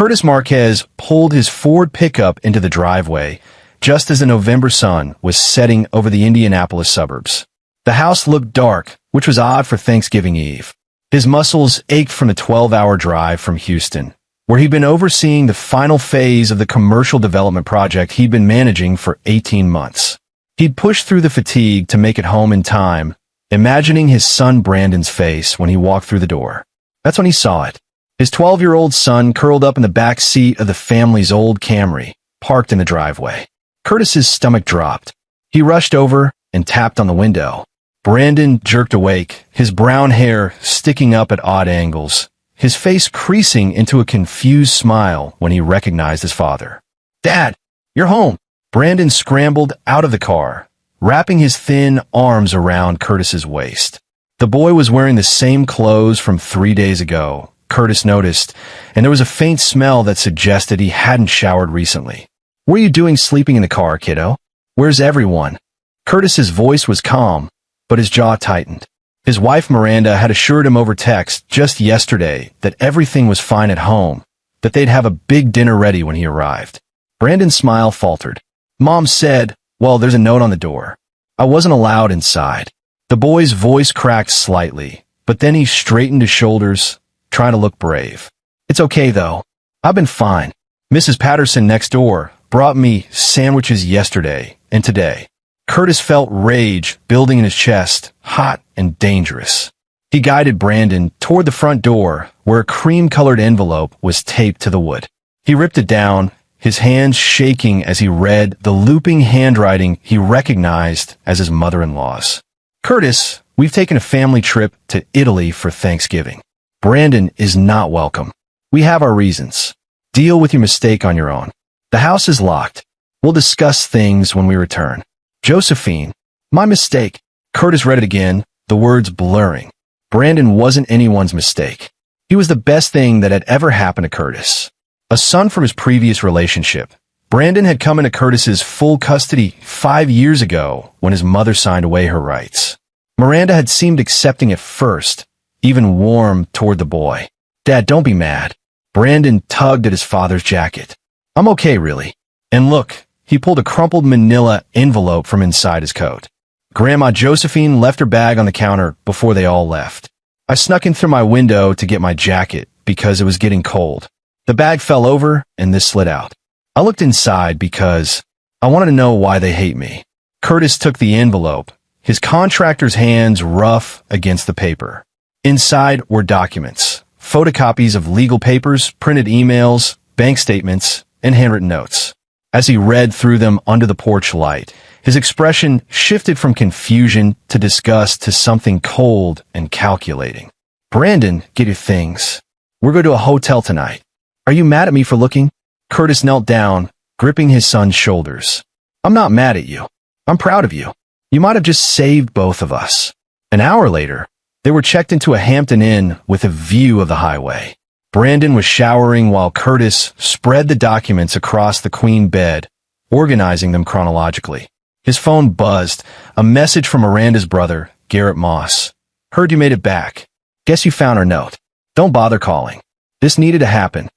Curtis Marquez pulled his Ford pickup into the driveway just as the November sun was setting over the Indianapolis suburbs. The house looked dark, which was odd for Thanksgiving Eve. His muscles ached from the 12-hour drive from Houston, where he'd been overseeing the final phase of the commercial development project he'd been managing for 18 months. He'd pushed through the fatigue to make it home in time, imagining his son Brandon's face when he walked through the door. That's when he saw it. His 12-year-old son curled up in the back seat of the family's old Camry, parked in the driveway. Curtis's stomach dropped. He rushed over and tapped on the window. Brandon jerked awake, his brown hair sticking up at odd angles, his face creasing into a confused smile when he recognized his father. "Dad, you're home!" Brandon scrambled out of the car, wrapping his thin arms around Curtis's waist. The boy was wearing the same clothes from 3 days ago, Curtis noticed, and there was a faint smell that suggested he hadn't showered recently. "What are you doing sleeping in the car, kiddo? Where's everyone?" Curtis's voice was calm, but his jaw tightened. His wife Miranda had assured him over text just yesterday that everything was fine at home, that they'd have a big dinner ready when he arrived. Brandon's smile faltered. "Mom said, well, there's a note on the door. I wasn't allowed inside." The boy's voice cracked slightly, but then he straightened his shoulders, trying to look brave. "It's okay, though. I've been fine. Mrs. Patterson next door brought me sandwiches yesterday and today." Curtis felt rage building in his chest, hot and dangerous. He guided Brandon toward the front door, where a cream-colored envelope was taped to the wood. He ripped it down, his hands shaking as he read the looping handwriting he recognized as his mother-in-law's. "Curtis, we've taken a family trip to Italy for Thanksgiving. Brandon is not welcome. We have our reasons. Deal with your mistake on your own. The house is locked. We'll discuss things when we return. Josephine." "My mistake." Curtis read it again, the words blurring. Brandon wasn't anyone's mistake. He was the best thing that had ever happened to Curtis. A son from his previous relationship. Brandon had come into Curtis's full custody 5 years ago when his mother signed away her rights. Miranda had seemed accepting at first, even warm toward the boy. "Dad, don't be mad." Brandon tugged at his father's jacket. "I'm okay, really. And look," he pulled a crumpled manila envelope from inside his coat. "Grandma Josephine left her bag on the counter before they all left. I snuck in through my window to get my jacket because it was getting cold. The bag fell over and this slid out. I looked inside because I wanted to know why they hate me." Curtis took the envelope, his contractor's hands rough against the paper. Inside were documents, photocopies of legal papers, printed emails, bank statements, and handwritten notes. As he read through them under the porch light, his expression shifted from confusion to disgust to something cold and calculating. "Brandon, get your things. We're going to a hotel tonight. Are you mad at me for looking?" Curtis knelt down, gripping his son's shoulders. "I'm not mad at you. I'm proud of you. You might have just saved both of us." An hour later, they were checked into a Hampton Inn with a view of the highway. Brandon was showering while Curtis spread the documents across the queen bed, organizing them chronologically. His phone buzzed, a message from Miranda's brother, Garrett Moss. "Heard you made it back. Guess you found our note. Don't bother calling. This needed to happen."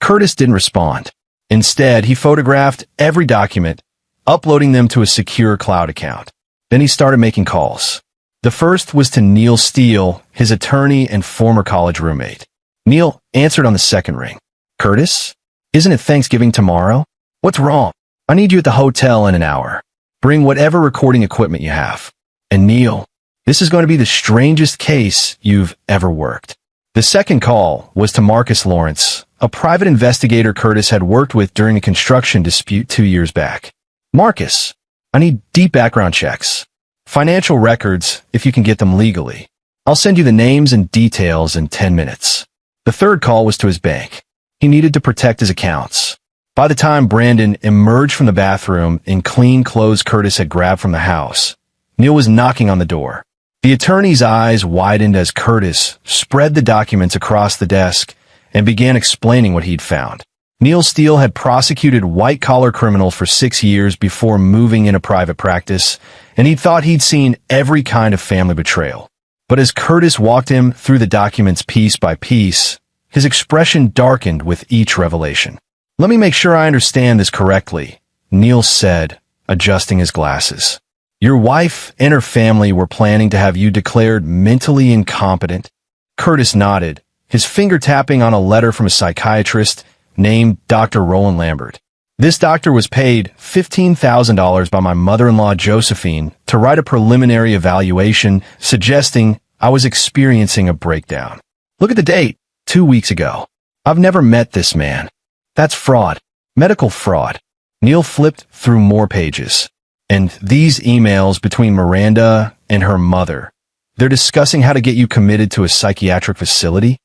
Curtis didn't respond. Instead, he photographed every document, uploading them to a secure cloud account. Then he started making calls. The first was to Neil Steele, his attorney and former college roommate. Neil answered on the second ring. "Curtis? Isn't it Thanksgiving tomorrow? What's wrong? I need you at the hotel in an hour. Bring whatever recording equipment you have." "And Neil, this is going to be the strangest case you've ever worked." The second call was to Marcus Lawrence, a private investigator Curtis had worked with during a construction dispute 2 years back. "Marcus, I need deep background checks. Financial records, if you can get them legally. I'll send you the names and details in 10 minutes. The third call was to his bank. He needed to protect his accounts. By the time Brandon emerged from the bathroom in clean clothes Curtis had grabbed from the house, Neil was knocking on the door. The attorney's eyes widened as Curtis spread the documents across the desk and began explaining what he'd found. Neil Steele had prosecuted white-collar criminals for 6 years before moving into private practice, and he thought he'd seen every kind of family betrayal. But as Curtis walked him through the documents piece by piece, His expression darkened with each revelation. "Let me make sure I understand this correctly," Neil said, adjusting his glasses. "Your wife and her family were planning to have you declared mentally incompetent?" Curtis nodded, his finger tapping on a letter from a psychiatrist named Dr. Roland Lambert. "This doctor was paid $15,000 by my mother-in-law Josephine to write a preliminary evaluation suggesting I was experiencing a breakdown. Look at the date, 2 weeks ago. I've never met this man. That's fraud. Medical fraud." Neil flipped through more pages. "And these emails between Miranda and her mother, they're discussing how to get you committed to a psychiatric facility?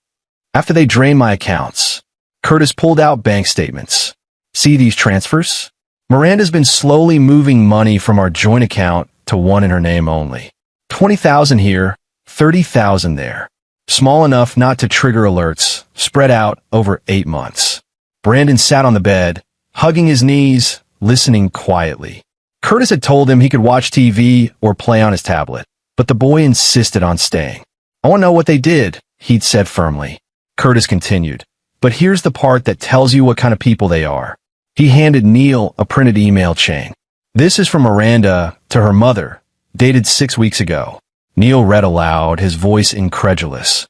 After they drain my accounts." Curtis pulled out bank statements. "See these transfers? Miranda's been slowly moving money from our joint account to one in her name only. 20,000 here, 30,000 there. Small enough not to trigger alerts, spread out over 8 months." Brandon sat on the bed, hugging his knees, listening quietly. Curtis had told him he could watch TV or play on his tablet, but the boy insisted on staying. "I want to know what they did," he'd said firmly. Curtis continued, "But here's the part that tells you what kind of people they are." He handed Neil a printed email chain. "This is from Miranda to her mother, dated 6 weeks ago." Neil read aloud, his voice incredulous.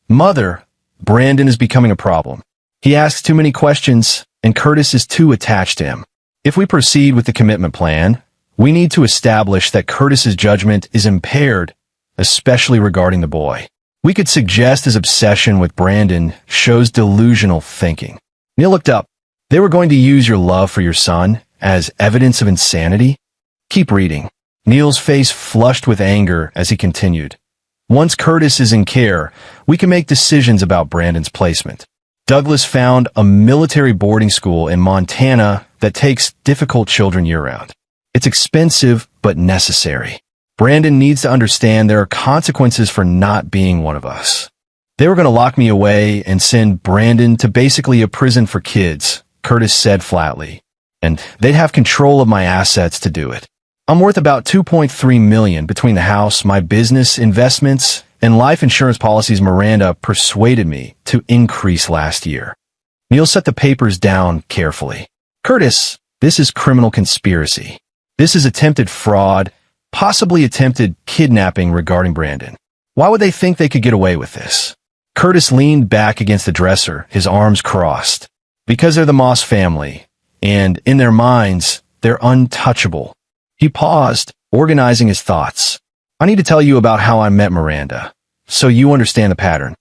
"Mother, Brandon is becoming a problem. He asks too many questions, and Curtis is too attached to him. If we proceed with the commitment plan, we need to establish that Curtis's judgment is impaired, especially regarding the boy. We could suggest his obsession with Brandon shows delusional thinking." Neil looked up. "They were going to use your love for your son as evidence of insanity?" "Keep reading." Neil's face flushed with anger as he continued. "Once Curtis is in care, we can make decisions about Brandon's placement. Douglas found a military boarding school in Montana that takes difficult children year-round. It's expensive, but necessary. Brandon needs to understand there are consequences for not being one of us. They were going to lock me away and send Brandon to basically a prison for kids," Curtis said flatly. "And they'd have control of my assets to do it. I'm worth about $2.3 million between the house, my business, investments, and life insurance policies Miranda persuaded me to increase last year." Neil set the papers down carefully. "Curtis, this is criminal conspiracy. This is attempted fraud, possibly attempted kidnapping regarding Brandon. Why would they think they could get away with this?" Curtis leaned back against the dresser, his arms crossed. "Because they're the Moss family, and in their minds, they're untouchable." He paused, organizing his thoughts. "I need to tell you about how I met Miranda, so you understand the pattern.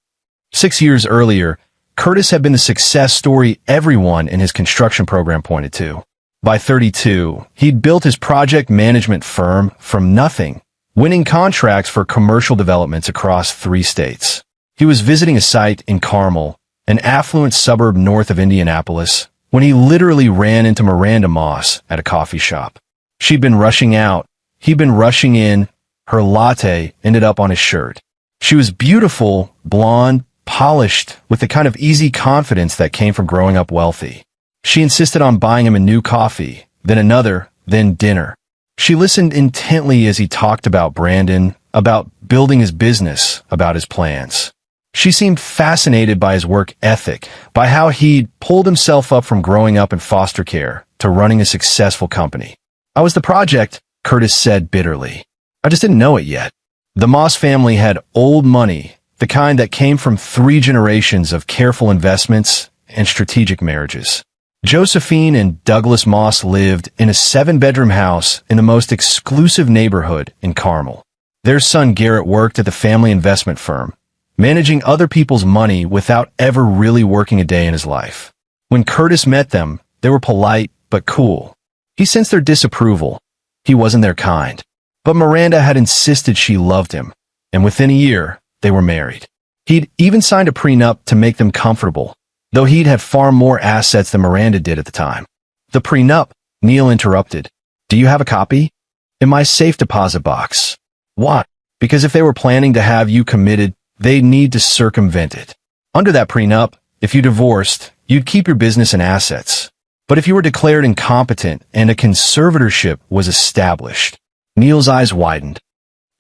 6 years earlier, Curtis had been the success story everyone in his construction program pointed to. By 32, he'd built his project management firm from nothing, winning contracts for commercial developments across 3 states. He was visiting a site in Carmel, an affluent suburb north of Indianapolis, when he literally ran into Miranda Moss at a coffee shop. She'd been rushing out. He'd been rushing in. Her latte ended up on his shirt. She was beautiful, blonde, polished, with the kind of easy confidence that came from growing up wealthy. She insisted on buying him a new coffee, then another, then dinner. She listened intently as he talked about Brandon, about building his business, about his plans. She seemed fascinated by his work ethic, by how he'd pulled himself up from growing up in foster care to running a successful company. "I was the project," Curtis said bitterly. "I just didn't know it yet." The Moss family had old money, the kind that came from 3 generations of careful investments and strategic marriages. Josephine and Douglas Moss lived in a 7-bedroom house in the most exclusive neighborhood in Carmel. Their son Garrett worked at the family investment firm, managing other people's money without ever really working a day in his life. When Curtis met them, they were polite but cool. He sensed their disapproval. He wasn't their kind. But Miranda had insisted she loved him, and within a year, they were married. He'd even signed a prenup to make them comfortable, though he'd had far more assets than Miranda did at the time. "The prenup," Neil interrupted. "Do you have a copy?" "In my safe deposit box." "Why?" "Because if they were planning to have you committed, they'd need to circumvent it. Under that prenup, if you divorced, you'd keep your business and assets. But if you were declared incompetent and a conservatorship was established," Neil's eyes widened.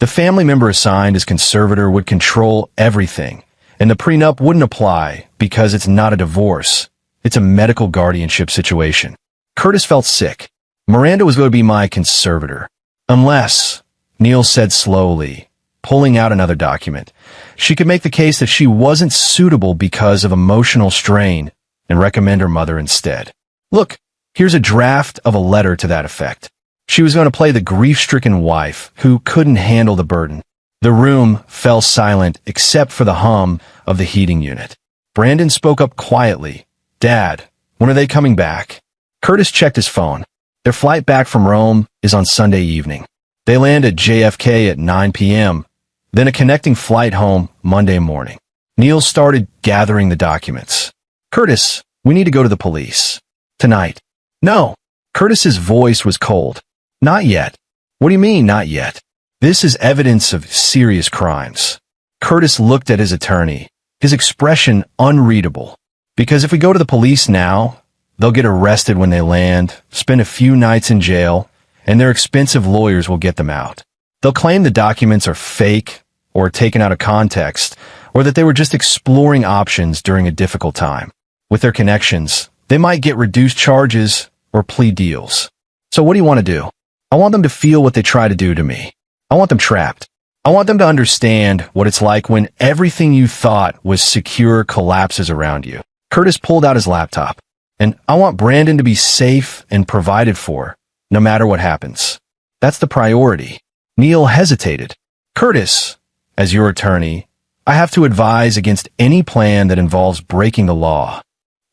"The family member assigned as conservator would control everything, and the prenup wouldn't apply because it's not a divorce. It's a medical guardianship situation. Curtis felt sick. Miranda was going to be my conservator. Unless, Neil said slowly, pulling out another document, she could make the case that she wasn't suitable because of emotional strain and recommend her mother instead. Look, here's a draft of a letter to that effect. She was going to play the grief-stricken wife who couldn't handle the burden. The room fell silent except for the hum of the heating unit. Brandon spoke up quietly. Dad, when are they coming back? Curtis checked his phone. Their flight back from Rome is on Sunday evening. They land at JFK at 9 p.m., then a connecting flight home Monday morning. Neil started gathering the documents. Curtis, we need to go to the police. Tonight. No. Curtis's voice was cold. Not yet. What do you mean, not yet? This is evidence of serious crimes. Curtis looked at his attorney, his expression unreadable. Because if we go to the police now, they'll get arrested when they land, spend a few nights in jail, and their expensive lawyers will get them out. They'll claim the documents are fake or taken out of context, or that they were just exploring options during a difficult time. With their connections, they might get reduced charges or plea deals. So what do you want to do? I want them to feel what they try to do to me. I want them trapped. I want them to understand what it's like when everything you thought was secure collapses around you. Curtis pulled out his laptop. And I want Brandon to be safe and provided for, no matter what happens. That's the priority. Neil hesitated. Curtis, as your attorney, I have to advise against any plan that involves breaking the law.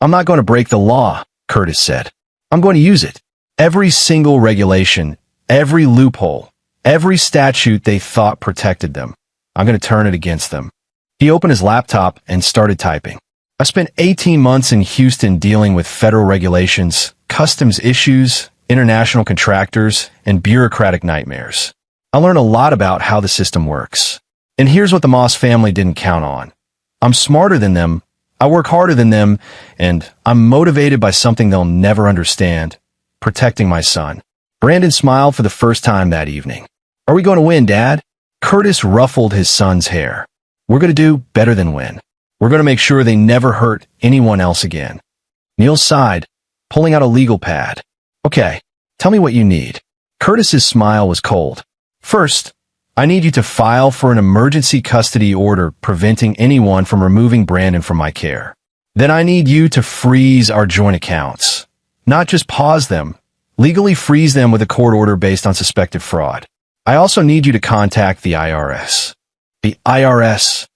I'm not going to break the law, Curtis said. I'm going to use it. Every single regulation, every loophole, every statute they thought protected them. I'm going to turn it against them. He opened his laptop and started typing. I spent 18 months in Houston dealing with federal regulations, customs issues, international contractors, and bureaucratic nightmares. I learned a lot about how the system works. And here's what the Moss family didn't count on. I'm smarter than them, I work harder than them, and I'm motivated by something they'll never understand, protecting my son. Brandon smiled for the first time that evening. Are we going to win, Dad? Curtis ruffled his son's hair. We're going to do better than win. We're going to make sure they never hurt anyone else again. Neil sighed, pulling out a legal pad. Okay, tell me what you need. Curtis's smile was cold. First, I need you to file for an emergency custody order preventing anyone from removing Brandon from my care. Then I need you to freeze our joint accounts. Not just pause them, legally freeze them with a court order based on suspected fraud. I also need you to contact the IRS. The IRS.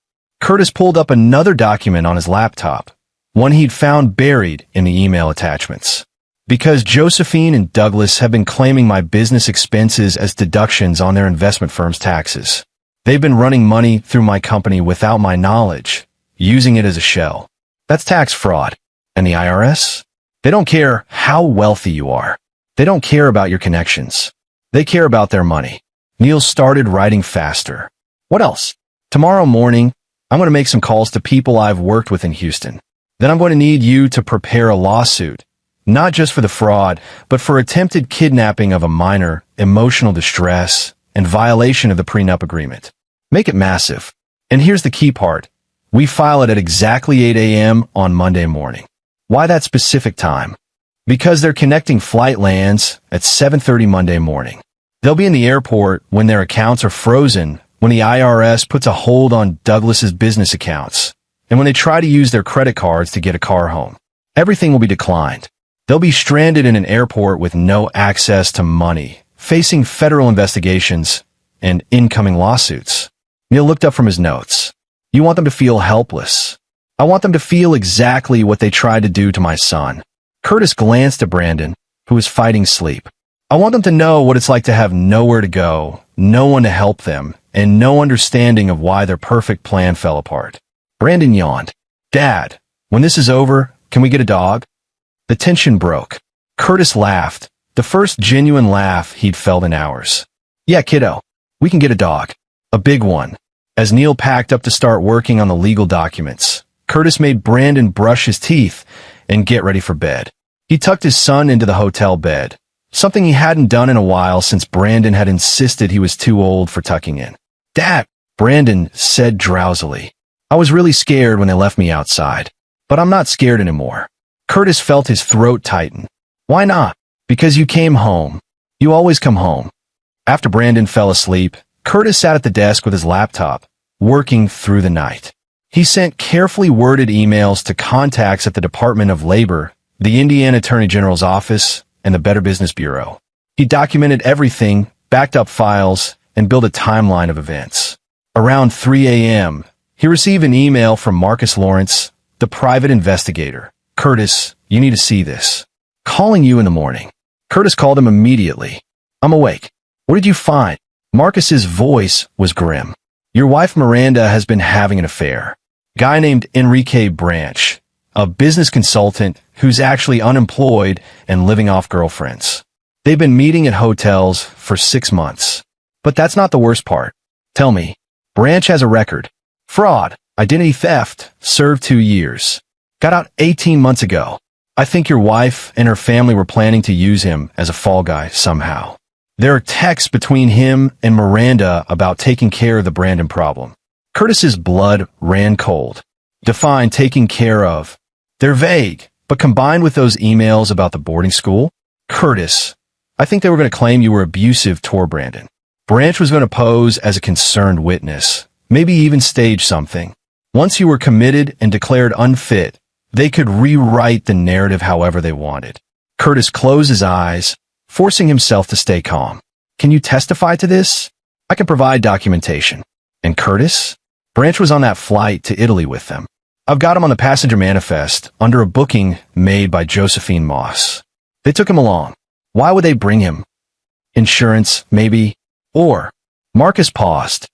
Curtis pulled up another document on his laptop, one he'd found buried in the email attachments. Because Josephine and Douglas have been claiming my business expenses as deductions on their investment firm's taxes. They've been running money through my company without my knowledge, using it as a shell. That's tax fraud. And the IRS? They don't care how wealthy you are. They don't care about your connections. They care about their money. Neil started writing faster. What else? Tomorrow morning, I'm going to make some calls to people I've worked with in Houston. Then I'm going to need you to prepare a lawsuit, not just for the fraud, but for attempted kidnapping of a minor, emotional distress, and violation of the prenup agreement. Make it massive. And here's the key part. We file it at exactly 8 a.m. on Monday morning. Why that specific time? Because their connecting flight lands at 7:30 Monday morning. They'll be in the airport when their accounts are frozen, when the IRS puts a hold on Douglas's business accounts, and when they try to use their credit cards to get a car home. Everything will be declined. They'll be stranded in an airport with no access to money, facing federal investigations and incoming lawsuits. Neil looked up from his notes. You want them to feel helpless. I want them to feel exactly what they tried to do to my son. Curtis glanced at Brandon, who was fighting sleep. I want them to know what it's like to have nowhere to go, no one to help them, and no understanding of why their perfect plan fell apart. Brandon yawned. Dad, when this is over, can we get a dog? The tension broke. Curtis laughed, the first genuine laugh he'd felt in hours. Yeah, kiddo, we can get a dog. A big one. As Neil packed up to start working on the legal documents, Curtis made Brandon brush his teeth and get ready for bed. He tucked his son into the hotel bed, something he hadn't done in a while since Brandon had insisted he was too old for tucking in. Dad, Brandon said drowsily. I was really scared when they left me outside, but I'm not scared anymore. Curtis felt his throat tighten. Why not? Because you came home. You always come home. After Brandon fell asleep, Curtis sat at the desk with his laptop, working through the night. He sent carefully worded emails to contacts at the Department of Labor, the Indiana Attorney General's office, and the Better Business Bureau. He documented everything, backed up files, and built a timeline of events. Around 3 a.m., he received an email from Marcus Lawrence, the private investigator. Curtis, you need to see this. Calling you in the morning. Curtis called him immediately. I'm awake. What did you find? Marcus's voice was grim. Your wife Miranda has been having an affair. Guy named Enrique Branch, a business consultant who's actually unemployed and living off girlfriends. They've been meeting at hotels for 6 months. But that's not the worst part. Tell me, Branch has a record. Fraud, identity theft, served 2 years. Got out 18 months ago. I think your wife and her family were planning to use him as a fall guy somehow. There are texts between him and Miranda about taking care of the Brandon problem. Curtis's blood ran cold. Define taking care of. They're vague, but combined with those emails about the boarding school, Curtis, I think they were going to claim you were abusive toward Brandon. Branch was going to pose as a concerned witness, maybe even stage something. Once you were committed and declared unfit, they could rewrite the narrative however they wanted. Curtis closed his eyes, forcing himself to stay calm. Can you testify to this? I can provide documentation. And Curtis? Branch was on that flight to Italy with them. I've got him on the passenger manifest under a booking made by Josephine Moss. They took him along. Why would they bring him? Insurance, maybe? Or, Marcus paused.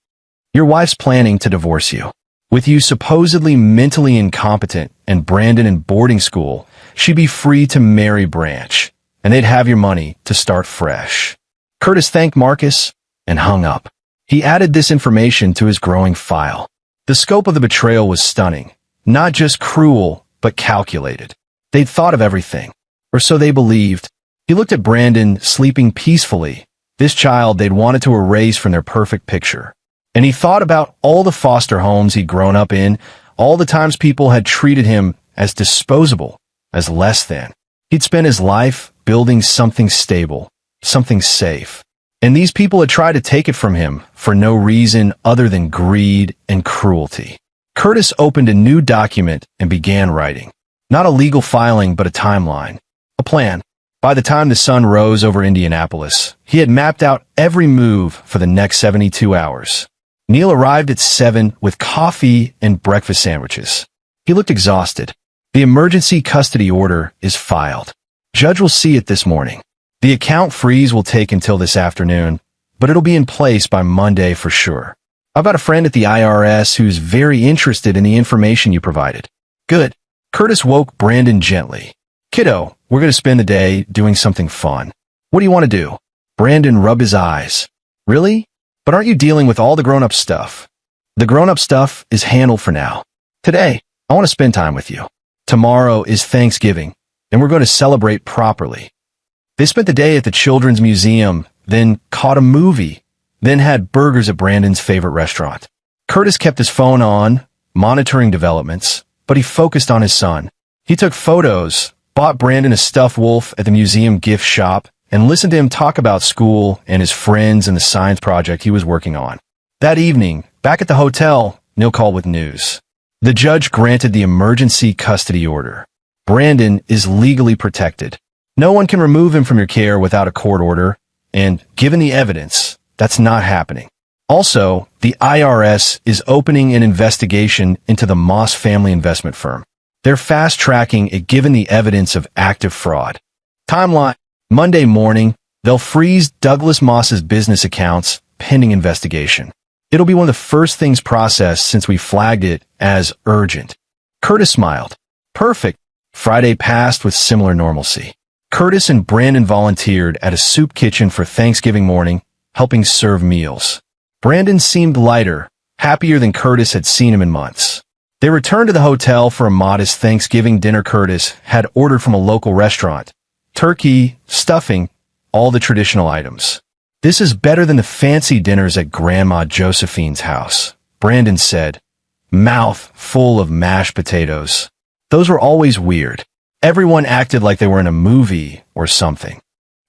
Your wife's planning to divorce you. With you supposedly mentally incompetent and Brandon in boarding school, she'd be free to marry Branch, and they'd have your money to start fresh. Curtis thanked Marcus and hung up. He added this information to his growing file. The scope of the betrayal was stunning. Not just cruel, but calculated. They'd thought of everything. Or so they believed. He looked at Brandon sleeping peacefully, this child they'd wanted to erase from their perfect picture. And he thought about all the foster homes he'd grown up in, all the times people had treated him as disposable, as less than. He'd spent his life building something stable, something safe. And these people had tried to take it from him for no reason other than greed and cruelty. Curtis opened a new document and began writing. Not a legal filing, but a timeline. A plan. By the time the sun rose over Indianapolis, he had mapped out every move for the next 72 hours. Neil arrived at 7 with coffee and breakfast sandwiches. He looked exhausted. The emergency custody order is filed. Judge will see it this morning. The account freeze will take until this afternoon, but it'll be in place by Monday for sure. I've got a friend at the IRS who's very interested in the information you provided. Good. Curtis woke Brandon gently. Kiddo, we're going to spend the day doing something fun. What do you want to do? Brandon rubbed his eyes. Really? But aren't you dealing with all the grown-up stuff? The grown-up stuff is handled for now. Today, I want to spend time with you. Tomorrow is Thanksgiving, and we're going to celebrate properly. They spent the day at the Children's Museum, then caught a movie, then had burgers at Brandon's favorite restaurant. Curtis kept his phone on, monitoring developments, but he focused on his son. He took photos, bought Brandon a stuffed wolf at the museum gift shop, and listened to him talk about school and his friends and the science project he was working on. That evening, back at the hotel, Neil called with news. The judge granted the emergency custody order. Brandon is legally protected. No one can remove him from your care without a court order, and given the evidence, that's not happening. Also, the IRS is opening an investigation into the Moss family investment firm. They're fast-tracking it given the evidence of active fraud. Timeline. Monday morning, they'll freeze Douglas Moss's business accounts pending investigation. It'll be one of the first things processed since we flagged it as urgent. Curtis smiled. Perfect. Friday passed with similar normalcy. Curtis and Brandon volunteered at a soup kitchen for Thanksgiving morning, helping serve meals. Brandon seemed lighter, happier than Curtis had seen him in months. They returned to the hotel for a modest Thanksgiving dinner Curtis had ordered from a local restaurant. Turkey, stuffing, all the traditional items. This is better than the fancy dinners at Grandma Josephine's house, Brandon said, mouth full of mashed potatoes. Those were always weird. Everyone acted like they were in a movie or something.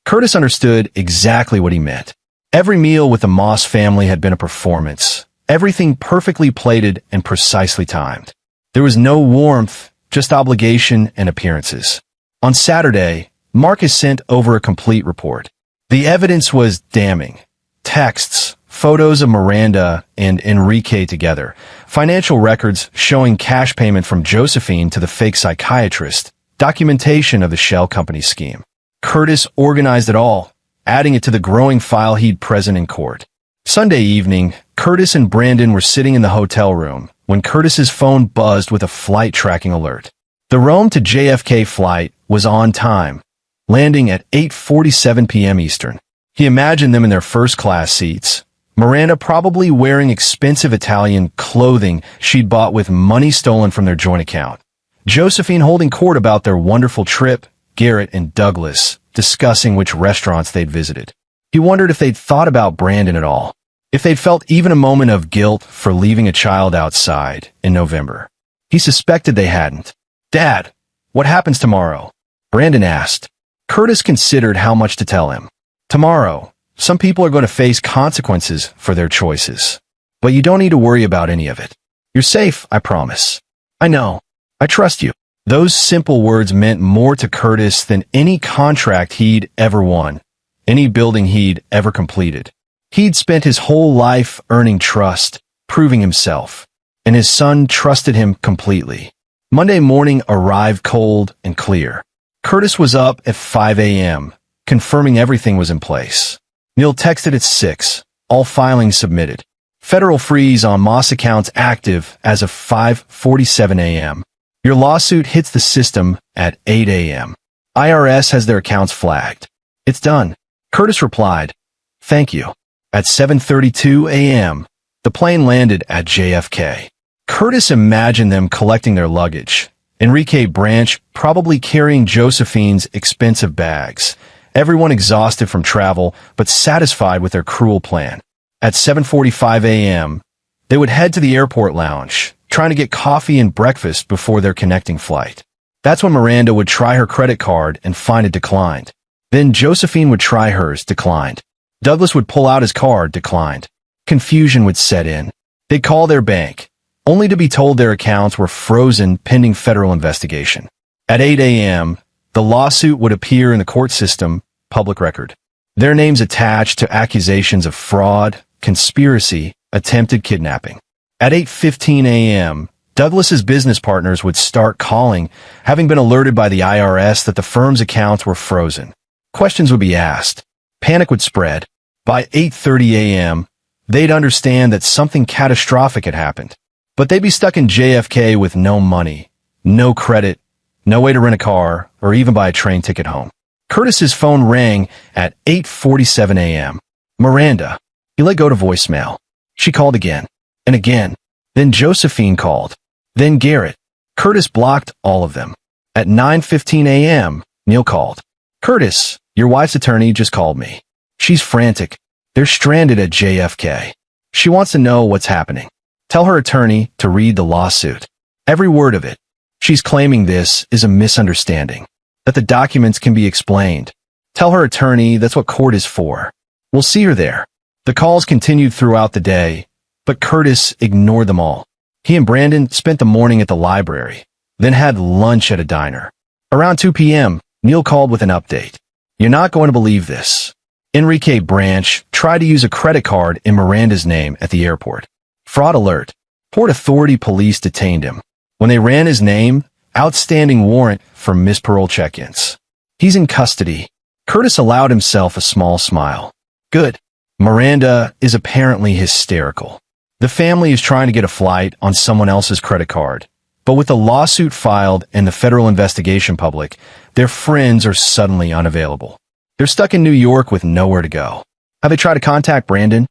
Curtis understood exactly what he meant. Every meal with the Moss family had been a performance. Everything perfectly plated and precisely timed. There was no warmth, just obligation and appearances. On Saturday, Marcus sent over a complete report. The evidence was damning. Texts, photos of Miranda and Enrique together, financial records showing cash payment from Josephine to the fake psychiatrist, documentation of the shell company scheme. Curtis organized it all, adding it to the growing file he'd present in court. Sunday evening, Curtis and Brandon were sitting in the hotel room when Curtis's phone buzzed with a flight tracking alert. The Rome to JFK flight was on time, landing at 8:47 p.m. Eastern. He imagined them in their first-class seats, Miranda probably wearing expensive Italian clothing she'd bought with money stolen from their joint account. Josephine holding court about their wonderful trip, Garrett and Douglas discussing which restaurants they'd visited. He wondered if they'd thought about Brandon at all, if they'd felt even a moment of guilt for leaving a child outside in November. He suspected they hadn't. "Dad, what happens tomorrow?" Brandon asked. Curtis considered how much to tell him. "Tomorrow, some people are going to face consequences for their choices. But you don't need to worry about any of it. You're safe, I promise." "I know. I trust you." Those simple words meant more to Curtis than any contract he'd ever won, any building he'd ever completed. He'd spent his whole life earning trust, proving himself, and his son trusted him completely. Monday morning arrived cold and clear. Curtis was up at 5 a.m., confirming everything was in place. Neil texted at 6, all filings submitted. Federal freeze on Moss accounts active as of 5:47 a.m. Your lawsuit hits the system at 8 a.m. IRS has their accounts flagged. It's done. Curtis replied, "Thank you." At 7:32 a.m., the plane landed at JFK. Curtis imagined them collecting their luggage. Enrique Branch probably carrying Josephine's expensive bags. Everyone exhausted from travel, but satisfied with their cruel plan. At 7:45 a.m., they would head to the airport lounge, trying to get coffee and breakfast before their connecting flight. That's when Miranda would try her credit card and find it declined. Then Josephine would try hers, declined. Douglas would pull out his card, declined. Confusion would set in. They'd call their bank, only to be told their accounts were frozen pending federal investigation. At 8 a.m., the lawsuit would appear in the court system, public record. Their names attached to accusations of fraud, conspiracy, attempted kidnapping. At 8:15 a.m., Douglas's business partners would start calling, having been alerted by the IRS that the firm's accounts were frozen. Questions would be asked. Panic would spread. By 8:30 a.m., they'd understand that something catastrophic had happened. But they'd be stuck in JFK with no money, no credit, no way to rent a car, or even buy a train ticket home. Curtis's phone rang at 8:47 a.m. Miranda. He let go to voicemail. She called again, and again. Then Josephine called. Then Garrett. Curtis blocked all of them. At 9:15 a.m., Neil called. "Curtis, your wife's attorney just called me. She's frantic. They're stranded at JFK. She wants to know what's happening. Tell her attorney to read the lawsuit. Every word of it. She's claiming this is a misunderstanding, that the documents can be explained. Tell her attorney that's what court is for. We'll see her there." The calls continued throughout the day, but Curtis ignored them all. He and Brandon spent the morning at the library, then had lunch at a diner. Around 2 p.m., Neil called with an update. "You're not going to believe this. Enrique Branch tried to use a credit card in Miranda's name at the airport. Fraud alert. Port Authority police detained him. When they ran his name, outstanding warrant for missed parole check-ins. He's in custody." Curtis allowed himself a small smile. Good. Miranda is apparently hysterical. The family is trying to get a flight on someone else's credit card. But with the lawsuit filed and the federal investigation public, their friends are suddenly unavailable. They're stuck in New York with nowhere to go. Have they tried to contact Brandon?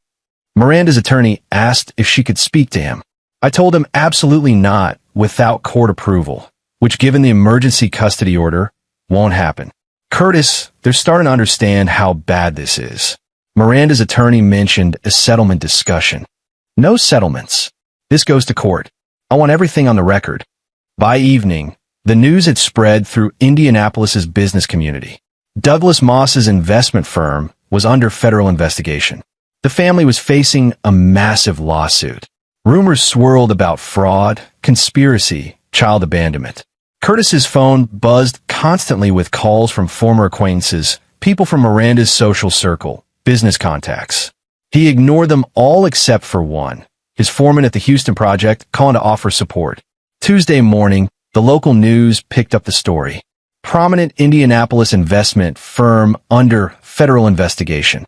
Miranda's attorney asked if she could speak to him. "I told him absolutely not without court approval, which given the emergency custody order, won't happen." Curtis, they're starting to understand how bad this is. Miranda's attorney mentioned a settlement discussion. "No settlements. This goes to court. I want everything on the record. By evening, the news had spread through Indianapolis's business community. Douglas Moss's investment firm was under federal investigation. The family was facing a massive lawsuit. Rumors swirled about fraud, conspiracy, child abandonment. Curtis's phone buzzed constantly with calls from former acquaintances, people from Miranda's social circle, business contacts. He ignored them all except for one, his foreman at the Houston project, calling to offer support. Tuesday morning, the local news picked up the story. Prominent Indianapolis investment firm under federal investigation.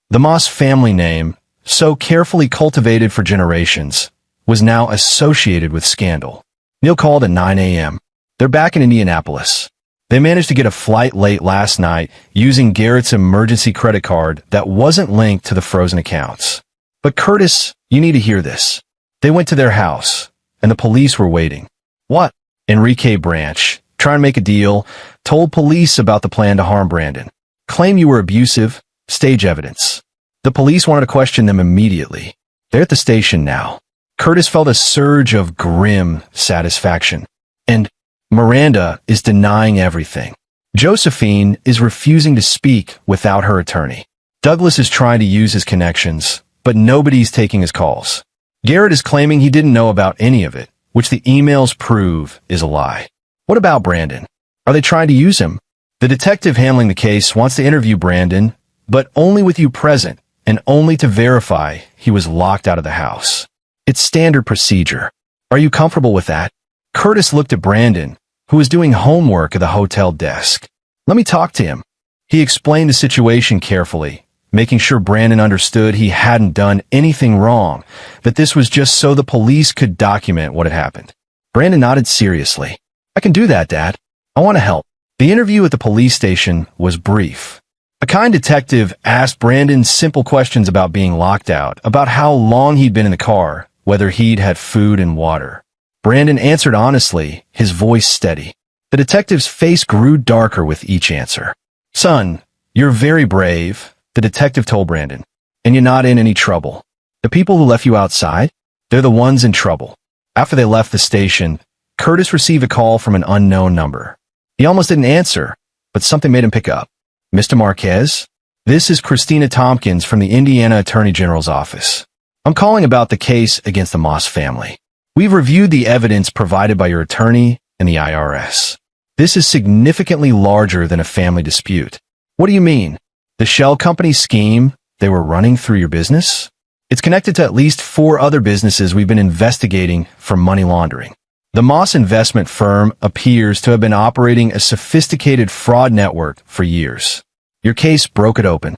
The Moss family name, so carefully cultivated for generations, was now associated with scandal. Neil called at 9 a.m. They're back in Indianapolis. They managed to get a flight late last night using Garrett's emergency credit card that wasn't linked to the frozen accounts. But Curtis, you need to hear this. They went to their house, and the police were waiting. What? Enrique Branch, trying to make a deal, told police about the plan to harm Brandon. Claim you were abusive, stage evidence. The police wanted to question them immediately. They're at the station now. Curtis felt a surge of grim satisfaction. And Miranda is denying everything. Josephine is refusing to speak without her attorney. Douglas is trying to use his connections, but nobody's taking his calls. Garrett is claiming he didn't know about any of it, which the emails prove is a lie. What about Brandon? Are they trying to use him? The detective handling the case wants to interview Brandon, but only with you present, and only to verify he was locked out of the house. It's standard procedure. Are you comfortable with that? Curtis looked at Brandon, who was doing homework at the hotel desk. Let me talk to him. He explained the situation carefully, making sure Brandon understood he hadn't done anything wrong, that this was just so the police could document what had happened. Brandon nodded seriously. I can do that, Dad. I want to help. The interview at the police station was brief. A kind detective asked Brandon simple questions about being locked out, about how long he'd been in the car, whether he'd had food and water. Brandon answered honestly, his voice steady. The detective's face grew darker with each answer. Son, you're very brave, the detective told Brandon, and you're not in any trouble. The people who left you outside, they're the ones in trouble. After they left the station, Curtis received a call from an unknown number. He almost didn't answer, but something made him pick up. Mr. Marquez? This is Christina Tompkins from the Indiana Attorney General's office. I'm calling about the case against the Moss family. We've reviewed the evidence provided by your attorney and the IRS. This is significantly larger than a family dispute. What do you mean? The shell company scheme they were running through your business? It's connected to at least 4 other businesses we've been investigating for money laundering. The Moss investment firm appears to have been operating a sophisticated fraud network for years. Your case broke it open.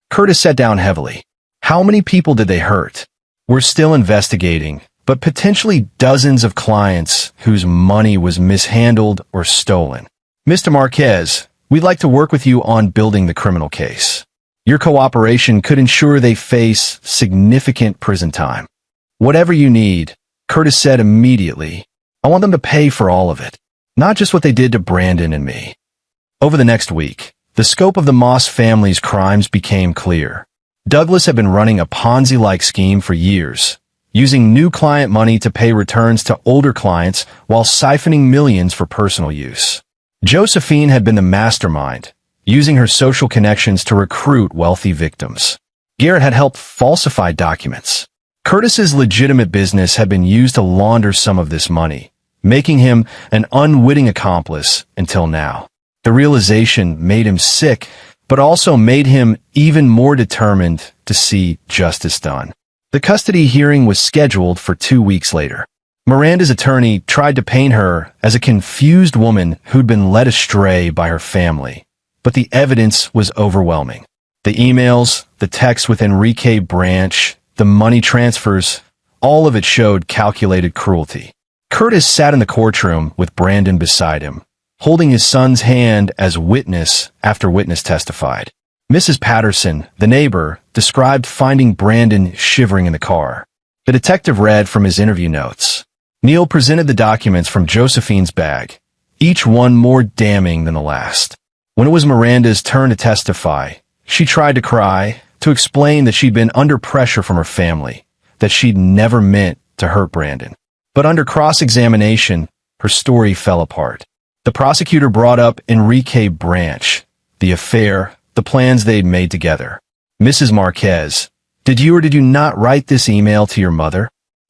Curtis sat down heavily. How many people did they hurt? We're still investigating, but potentially dozens of clients whose money was mishandled or stolen. Mr. Marquez, we'd like to work with you on building the criminal case. Your cooperation could ensure they face significant prison time. Whatever you need, Curtis said immediately. I want them to pay for all of it, not just what they did to Brandon and me. Over the next week, the scope of the Moss family's crimes became clear. Douglas had been running a Ponzi-like scheme for years, using new client money to pay returns to older clients while siphoning millions for personal use. Josephine had been the mastermind, using her social connections to recruit wealthy victims. Garrett had helped falsify documents. Curtis's legitimate business had been used to launder some of this money, making him an unwitting accomplice until now. The realization made him sick, but also made him even more determined to see justice done. The custody hearing was scheduled for 2 weeks later. Miranda's attorney tried to paint her as a confused woman who'd been led astray by her family, but the evidence was overwhelming. The emails, the texts with Enrique Branch, the money transfers, all of it showed calculated cruelty. Curtis sat in the courtroom with Brandon beside him, holding his son's hand as witness after witness testified. Mrs. Patterson, the neighbor, described finding Brandon shivering in the car. The detective read from his interview notes. Neil presented the documents from Josephine's bag, each one more damning than the last. When it was Miranda's turn to testify, she tried to cry, to explain that she'd been under pressure from her family, that she'd never meant to hurt Brandon. But under cross-examination, her story fell apart. The prosecutor brought up Enrique Branch, the affair, the plans they'd made together. Mrs. Marquez, did you or did you not write this email to your mother?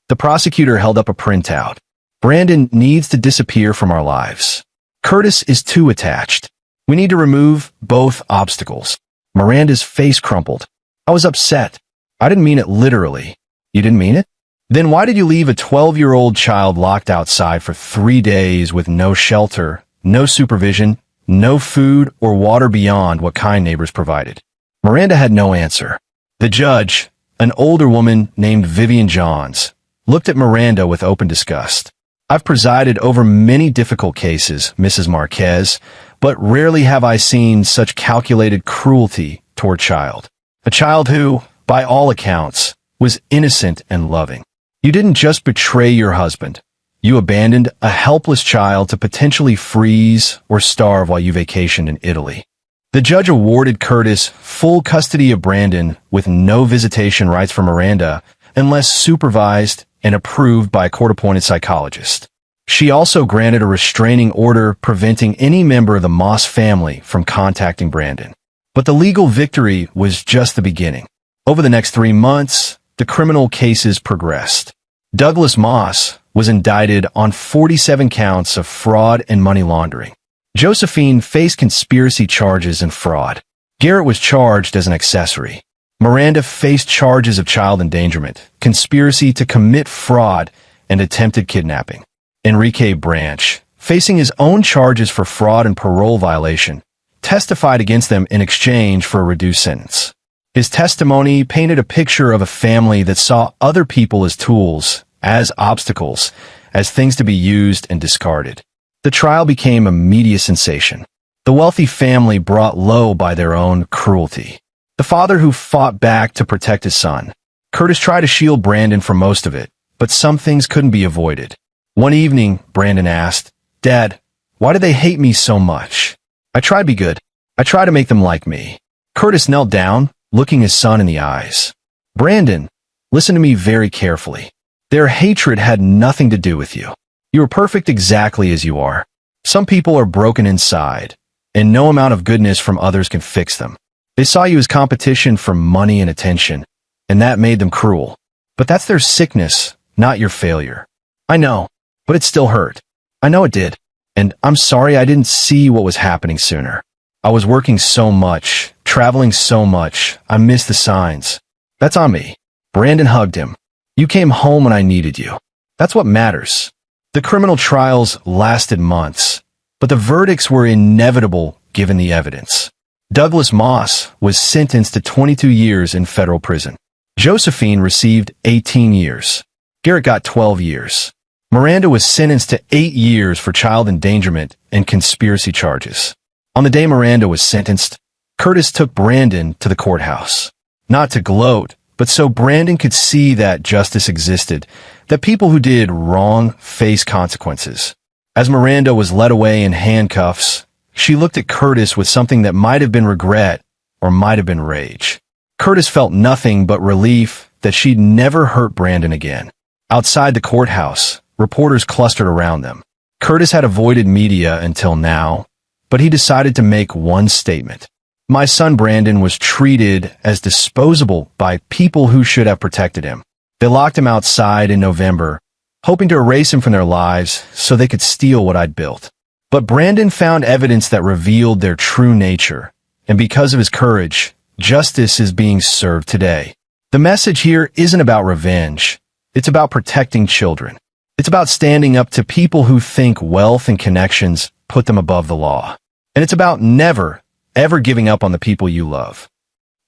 The prosecutor held up a printout. Brandon needs to disappear from our lives. Curtis is too attached. We need to remove both obstacles. Miranda's face crumpled. I was upset. I didn't mean it literally. You didn't mean it? Then why did you leave a 12-year-old child locked outside for 3 days with no shelter, no supervision, no food or water beyond what kind neighbors provided? Miranda had no answer. The judge, an older woman named Vivian Johns, looked at Miranda with open disgust. I've presided over many difficult cases, Mrs. Marquez, but rarely have I seen such calculated cruelty toward a child who, by all accounts, was innocent and loving. You didn't just betray your husband. You abandoned a helpless child to potentially freeze or starve while you vacationed in Italy. The judge awarded Curtis full custody of Brandon with no visitation rights for Miranda unless supervised and approved by a court-appointed psychologist. She also granted a restraining order preventing any member of the Moss family from contacting Brandon. But the legal victory was just the beginning. Over the next 3 months, the criminal cases progressed. Douglas Moss was indicted on 47 counts of fraud and money laundering. Josephine faced conspiracy charges and fraud. Garrett was charged as an accessory. Miranda faced charges of child endangerment, conspiracy to commit fraud, and attempted kidnapping. Enrique Branch, facing his own charges for fraud and parole violation, testified against them in exchange for a reduced sentence. His testimony painted a picture of a family that saw other people as tools, as obstacles, as things to be used and discarded. The trial became a media sensation. The wealthy family brought low by their own cruelty. The father who fought back to protect his son. Curtis tried to shield Brandon from most of it, but some things couldn't be avoided. One evening, Brandon asked, "Dad, why do they hate me so much? I try to be good. I try to make them like me." Curtis knelt down, looking his son in the eyes. "Brandon, listen to me very carefully. Their hatred had nothing to do with you. You are perfect exactly as you are. Some people are broken inside, and no amount of goodness from others can fix them. They saw you as competition for money and attention, and that made them cruel. But that's their sickness, not your failure. I know, but it still hurt. I know it did. And I'm sorry I didn't see what was happening sooner. I was working so much, traveling so much, I missed the signs. That's on me." Brandon hugged him. "You came home when I needed you. That's what matters." The criminal trials lasted months, but the verdicts were inevitable given the evidence. Douglas Moss was sentenced to 22 years in federal prison. Josephine received 18 years. Garrett got 12 years. Miranda was sentenced to 8 years for child endangerment and conspiracy charges. On the day Miranda was sentenced, Curtis took Brandon to the courthouse. Not to gloat, but so Brandon could see that justice existed, that people who did wrong face consequences. As Miranda was led away in handcuffs, she looked at Curtis with something that might have been regret or might have been rage. Curtis felt nothing but relief that she'd never hurt Brandon again. Outside the courthouse, reporters clustered around them. Curtis had avoided media until now, but he decided to make one statement. "My son Brandon was treated as disposable by people who should have protected him. They locked him outside in November, hoping to erase him from their lives so they could steal what I'd built. But Brandon found evidence that revealed their true nature, and because of his courage, justice is being served today." The message here isn't about revenge. It's about protecting children. It's about standing up to people who think wealth and connections put them above the law. And it's about never, ever giving up on the people you love.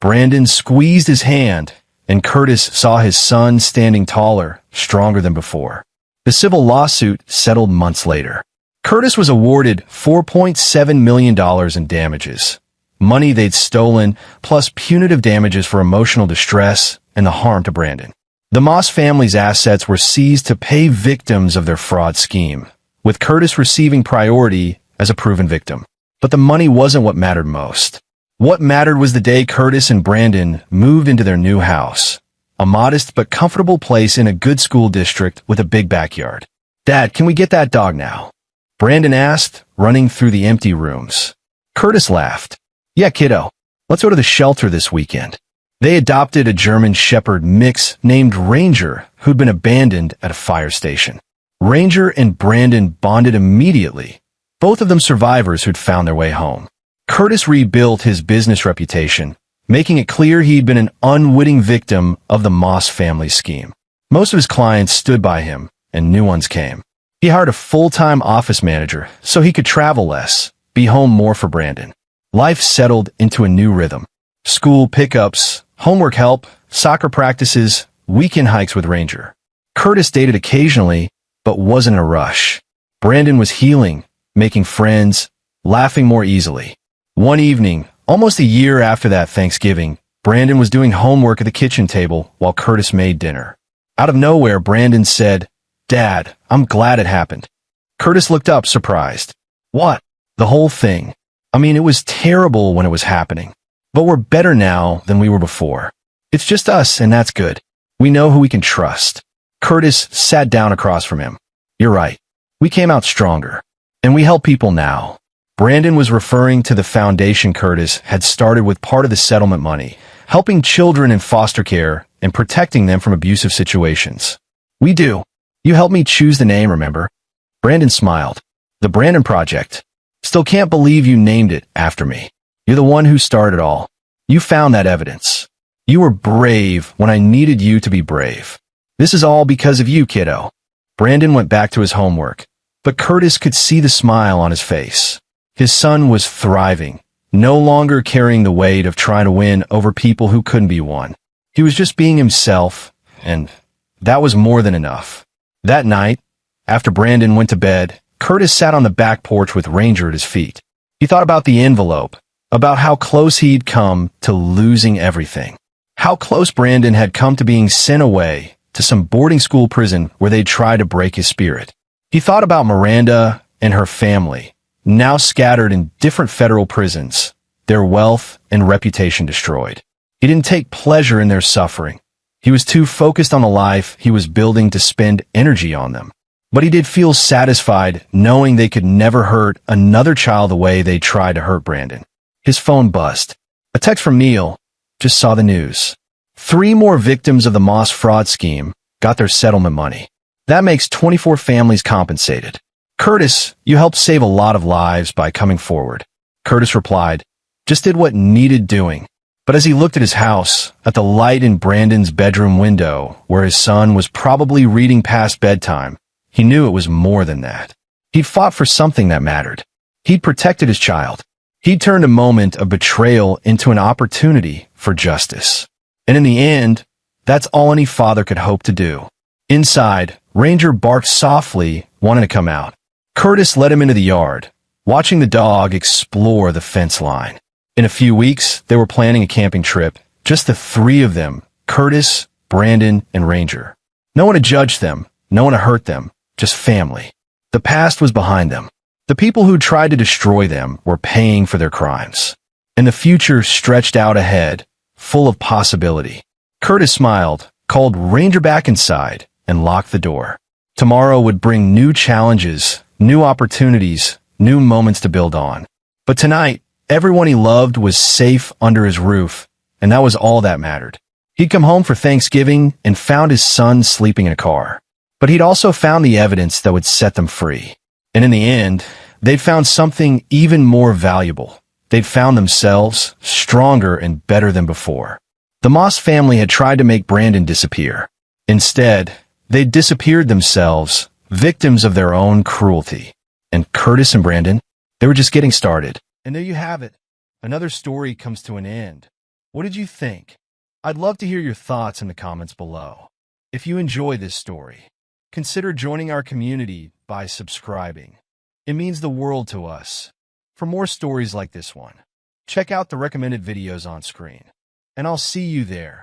Brandon squeezed his hand, and Curtis saw his son standing taller, stronger than before. The civil lawsuit settled months later. Curtis was awarded $4.7 million in damages, money they'd stolen, plus punitive damages for emotional distress and the harm to Brandon. The Moss family's assets were seized to pay victims of their fraud scheme, with Curtis receiving priority as a proven victim. But the money wasn't what mattered most. What mattered was the day Curtis and Brandon moved into their new house, a modest but comfortable place in a good school district with a big backyard. "Dad, can we get that dog now?" Brandon asked, running through the empty rooms. Curtis laughed. "Yeah, kiddo. Let's go to the shelter this weekend." They adopted a German Shepherd mix named Ranger, who'd been abandoned at a fire station. Ranger and Brandon bonded immediately, both of them survivors who'd found their way home. Curtis rebuilt his business reputation, making it clear he'd been an unwitting victim of the Moss family scheme. Most of his clients stood by him, and new ones came. He hired a full-time office manager so he could travel less, be home more for Brandon. Life settled into a new rhythm. School pickups, homework help, soccer practices, weekend hikes with Ranger. Curtis dated occasionally, but wasn't in a rush. Brandon was healing, making friends, laughing more easily. One evening, almost a year after that Thanksgiving, Brandon was doing homework at the kitchen table while Curtis made dinner. Out of nowhere, Brandon said, "Dad, I'm glad it happened." Curtis looked up, surprised. "What?" "The whole thing. I mean, it was terrible when it was happening. But we're better now than we were before. It's just us, and that's good. We know who we can trust." Curtis sat down across from him. "You're right. We came out stronger. And we help people now." Brandon was referring to the foundation Curtis had started with part of the settlement money, helping children in foster care and protecting them from abusive situations. "We do. You helped me choose the name, remember?" Brandon smiled. "The Brandon Project. Still can't believe you named it after me. You're the one who started it all. You found that evidence. You were brave when I needed you to be brave. This is all because of you, kiddo." Brandon went back to his homework, but Curtis could see the smile on his face. His son was thriving, no longer carrying the weight of trying to win over people who couldn't be won. He was just being himself, and that was more than enough. That night, after Brandon went to bed, Curtis sat on the back porch with Ranger at his feet. He thought about the envelope, about how close he'd come to losing everything. How close Brandon had come to being sent away to some boarding school prison where they'd try to break his spirit. He thought about Miranda and her family, now scattered in different federal prisons, their wealth and reputation destroyed. He didn't take pleasure in their suffering. He was too focused on the life he was building to spend energy on them. But he did feel satisfied knowing they could never hurt another child the way they tried to hurt Brandon. His phone buzzed. A text from Neil. "Just saw the news. 3 more victims of the Moss fraud scheme got their settlement money. That makes 24 families compensated. Curtis, you helped save a lot of lives by coming forward." Curtis replied, "Just did what needed doing." But as he looked at his house, at the light in Brandon's bedroom window, where his son was probably reading past bedtime, he knew it was more than that. He'd fought for something that mattered. He'd protected his child. He'd turned a moment of betrayal into an opportunity for justice. And in the end, that's all any father could hope to do. Inside, Ranger barked softly, wanting to come out. Curtis led him into the yard, watching the dog explore the fence line. In a few weeks, they were planning a camping trip, just the 3 of them, Curtis, Brandon, and Ranger. No one to judge them, no one to hurt them, just family. The past was behind them. The people who tried to destroy them were paying for their crimes. And the future stretched out ahead, full of possibility. Curtis smiled, called Ranger back inside, and locked the door. Tomorrow would bring new challenges, new opportunities, new moments to build on. But tonight, everyone he loved was safe under his roof, and that was all that mattered. He'd come home for Thanksgiving and found his son sleeping in a car. But he'd also found the evidence that would set them free. And in the end, they'd found something even more valuable. They'd found themselves stronger and better than before. The Moss family had tried to make Brandon disappear. Instead, they'd disappeared themselves, victims of their own cruelty. And Curtis and Brandon, they were just getting started. And there you have it. Another story comes to an end. What did you think? I'd love to hear your thoughts in the comments below. If you enjoy this story, consider joining our community by subscribing. It means the world to us. For more stories like this one, check out the recommended videos on screen. And I'll see you there.